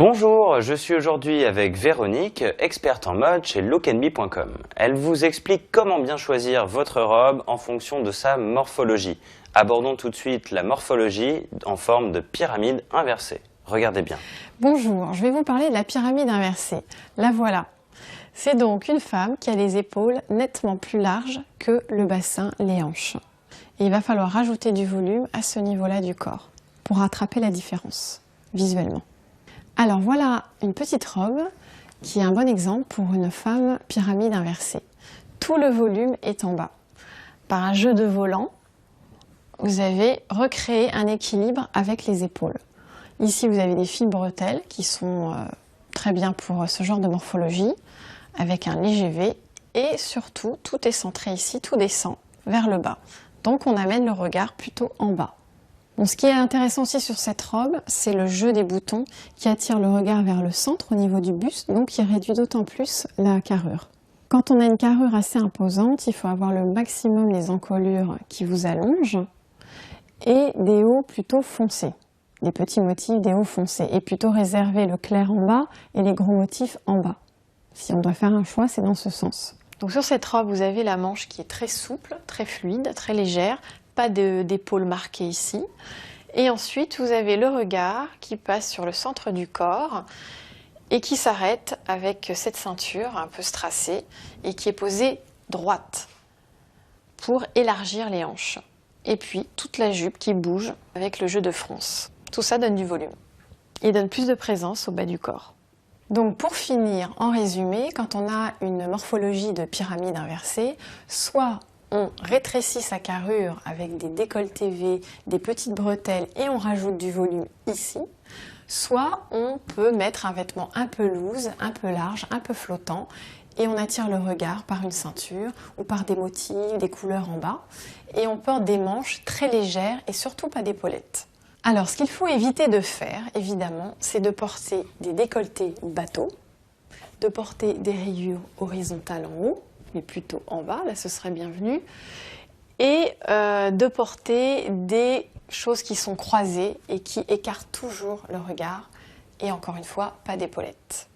Bonjour, je suis aujourd'hui avec Véronique, experte en mode chez lookandme.com. Elle vous explique comment bien choisir votre robe en fonction de sa morphologie. Abordons tout de suite la morphologie en forme de pyramide inversée. Regardez bien. Bonjour, je vais vous parler de la pyramide inversée. La voilà. C'est donc une femme qui a les épaules nettement plus larges que le bassin, les hanches. Et il va falloir rajouter du volume à ce niveau-là du corps pour rattraper la différence visuellement. Alors voilà une petite robe qui est un bon exemple pour une femme pyramide inversée. Tout le volume est en bas. Par un jeu de volant, vous avez recréé un équilibre avec les épaules. Ici, vous avez des fines bretelles qui sont très bien pour ce genre de morphologie, avec un léger V. Et surtout, tout est centré ici, tout descend vers le bas. Donc on amène le regard plutôt en bas. Bon, ce qui est intéressant aussi sur cette robe, c'est le jeu des boutons qui attire le regard vers le centre au niveau du buste, donc qui réduit d'autant plus la carrure. Quand on a une carrure assez imposante, il faut avoir le maximum les encolures qui vous allongent et des hauts plutôt foncés, des petits motifs, des hauts foncés, et plutôt réserver le clair en bas et les gros motifs en bas. Si on doit faire un choix, c'est dans ce sens. Donc sur cette robe, vous avez la manche qui est très souple, très fluide, très légère, pas d'épaule marquée ici. Et ensuite, vous avez le regard qui passe sur le centre du corps et qui s'arrête avec cette ceinture un peu strassée et qui est posée droite pour élargir les hanches. Et puis toute la jupe qui bouge avec le jeu de fronce. Tout ça donne du volume et donne plus de présence au bas du corps. Donc pour finir, en résumé, quand on a une morphologie de pyramide inversée, soit on rétrécit sa carrure avec des décolletés V, des petites bretelles et on rajoute du volume ici, soit on peut mettre un vêtement un peu loose, un peu large, un peu flottant et on attire le regard par une ceinture ou par des motifs, des couleurs en bas et on porte des manches très légères et surtout pas d'épaulettes. Alors ce qu'il faut éviter de faire, évidemment, c'est de porter des décolletés bateaux, de porter des rayures horizontales en haut, mais plutôt en bas, là ce serait bienvenu, et de porter des choses qui sont croisées et qui écartent toujours le regard, et encore une fois, pas d'épaulettes.